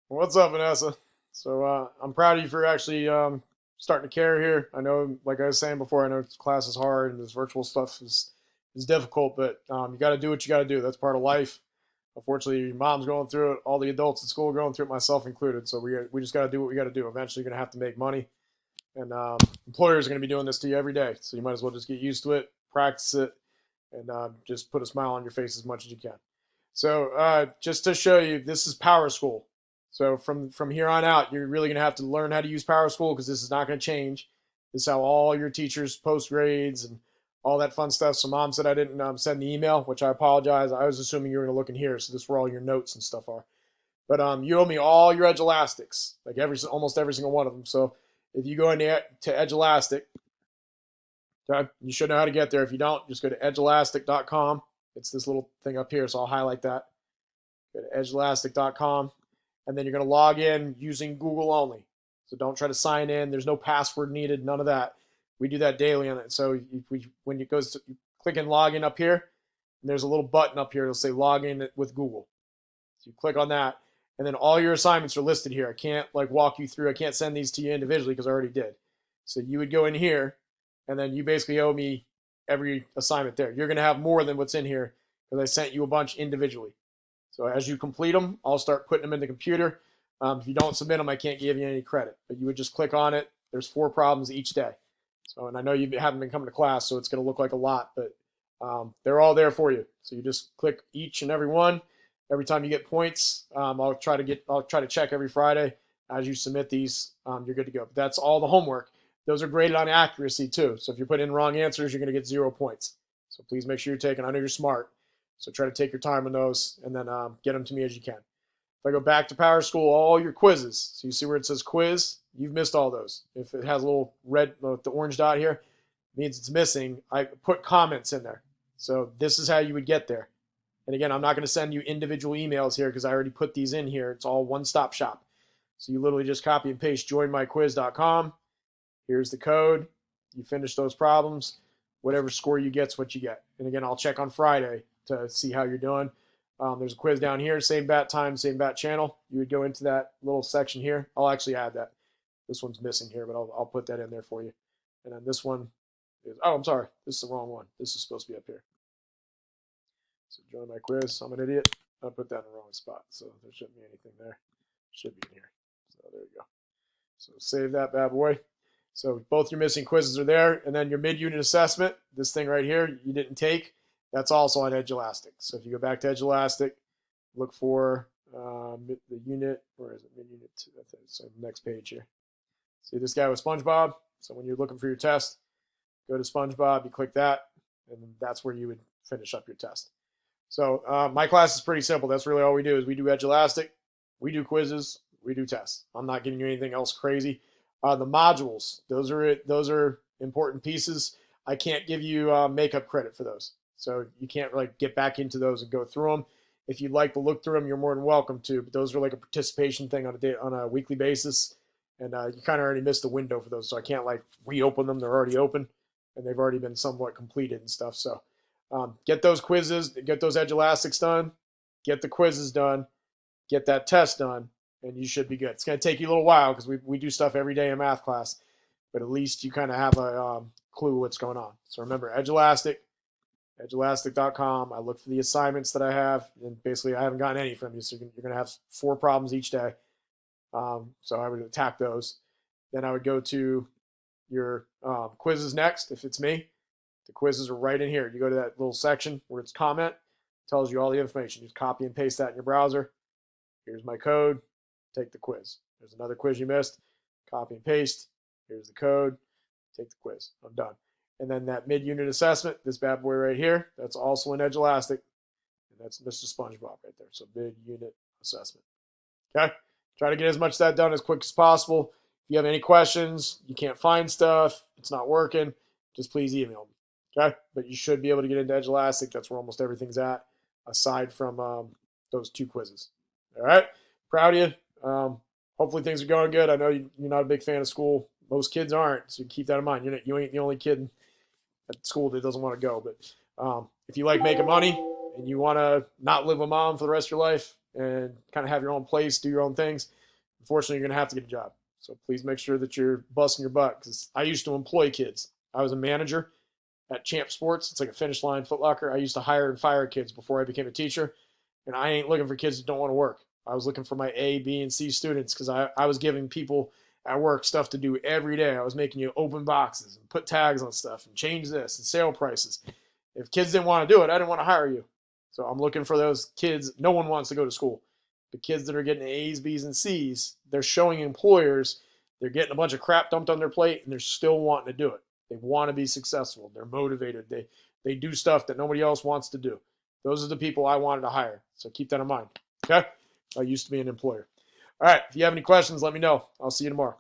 What's up, Vanessa? I'm proud of you for actually starting to care here. I know, like I was saying before, I know class is hard and this virtual stuff is difficult, but you got to do what you got to do. That's part of life. Unfortunately, your mom's going through it. All the adults at school are going through it, myself included. So we just got to do what we got to do. Eventually, you're gonna have to make money, and employers are gonna be doing this to you every day. So you might as well just get used to it, practice it, and just put a smile on your face as much as you can. So just to show you, this is Power School. So from here on out, you're really going to have to learn how to use Power School because this is not going to change. This is how all your teachers post grades and all that fun stuff. So mom said I didn't send the email, which I apologize. I was assuming you were going to look in here, so this is where all your notes and stuff are. But you owe me all your Edge Elastics, like almost every single one of them. So if you go into to Edge Elastic, okay, you should know how to get there. If you don't, just go to edgeelastic.com. It's this little thing up here, so I'll highlight that. Go to edgeelastic.com, and then you're going to log in using Google only. So don't try to sign in. There's no password needed, none of that. We do that daily on it. So when it goes to you click in login up here, and there's a little button up here. It'll say login with Google. So you click on that, and then all your assignments are listed here. I can't like walk you through. I can't send these to you individually because I already did. So you would go in here, and then you basically owe me every assignment there. You're going to have more than what's in here because I sent you a bunch individually. So as you complete them, I'll start putting them in the computer. If you don't submit them, I can't give you any credit. But you would just click on it. There's 4 problems each day. So, and I know you haven't been coming to class, so it's going to look like a lot, but they're all there for you. So you just click each and every one. Every time you get points, I'll try to check every Friday as you submit these. You're good to go. But that's all the homework. Those are graded on accuracy too. So if you put in wrong answers, you're going to get 0 points. So please make sure you're taking. I know you're smart, so try to take your time on those and then get them to me as you can. If I go back to Power School, all your quizzes. So you see where it says quiz, you've missed all those. If it has a little red, the orange dot here, it means it's missing. I put comments in there. So this is how you would get there. And again, I'm not going to send you individual emails here because I already put these in here. It's all one-stop shop. So you literally just copy and paste joinmyquiz.com. Here's the code. You finish those problems. Whatever score you get's what you get. And again, I'll check on Friday to see how you're doing. There's a quiz down here, same bat time, same bat channel. You would go into that little section here. I'll actually add that. This one's missing here, but I'll put that in there for you. And then this one is, oh, I'm sorry. This is the wrong one. This is supposed to be up here. So join my quiz. I'm an idiot. I put that in the wrong spot. So there shouldn't be anything there. Should be in here. So there you go. So save that bad boy. So both your missing quizzes are there. And then your mid-unit assessment, this thing right here, you didn't take. That's also on Edge Elastic. So if you go back to Edge Elastic, look for the unit, where is it? Mid-unit 2. So next page here. See this guy with SpongeBob? So when you're looking for your test, go to SpongeBob, you click that, and that's where you would finish up your test. So my class is pretty simple. That's really all we do is we do Edge Elastic, we do quizzes, we do tests. I'm not giving you anything else crazy. The modules, those are important pieces. I can't give you makeup credit for those. So you can't like get back into those and go through them. If you'd like to look through them, you're more than welcome to. But those are like a participation thing on a weekly basis, and you kind of already missed the window for those. So I can't like reopen them; they're already open, and they've already been somewhat completed and stuff. So get those quizzes, get those Edge Elastics done, get the quizzes done, get that test done, and you should be good. It's going to take you a little while because we do stuff every day in math class, but at least you kind of have a clue what's going on. So remember, Edge Elastic, edgeelastic.com. I look for the assignments that I have, and basically I haven't gotten any from you, so you're going to have 4 problems each day. So I would attack those. Then I would go to your quizzes next, if it's me. The quizzes are right in here. You go to that little section where it's comment, it tells you all the information. Just copy and paste that in your browser. Here's my code. Take the quiz. There's another quiz you missed. Copy and paste. Here's the code. Take the quiz. I'm done. And then that mid-unit assessment, this bad boy right here, that's also in Edge Elastic. And that's Mr. SpongeBob right there. So mid-unit assessment. Okay? Try to get as much of that done as quick as possible. If you have any questions, you can't find stuff, it's not working, just please email me. Okay? But you should be able to get into Edge Elastic. That's where almost everything's at, aside from those 2 quizzes. All right? Proud of you. Hopefully things are going good. I know you're not a big fan of school. Most kids aren't, so keep that in mind. You ain't the only kid at school that doesn't want to go. But if you like making money and you want to not live with mom for the rest of your life and kind of have your own place, do your own things, unfortunately, you're going to have to get a job. So please make sure that you're busting your butt, because I used to employ kids. I was a manager at Champ Sports. It's like a Finish Line, Foot Locker. I used to hire and fire kids before I became a teacher, and I ain't looking for kids that don't want to work. I was looking for my A, B, and C students, because I was giving people at work stuff to do every day. I was making you open boxes and put tags on stuff and change this and sale prices. If kids didn't want to do it, I didn't want to hire you. So I'm looking for those kids. No one wants to go to school. The kids that are getting A's, B's, and C's, they're showing employers they're getting a bunch of crap dumped on their plate, and they're still wanting to do it. They want to be successful. They're motivated. They do stuff that nobody else wants to do. Those are the people I wanted to hire. So keep that in mind. Okay? I used to be an employer. All right. If you have any questions, let me know. I'll see you tomorrow.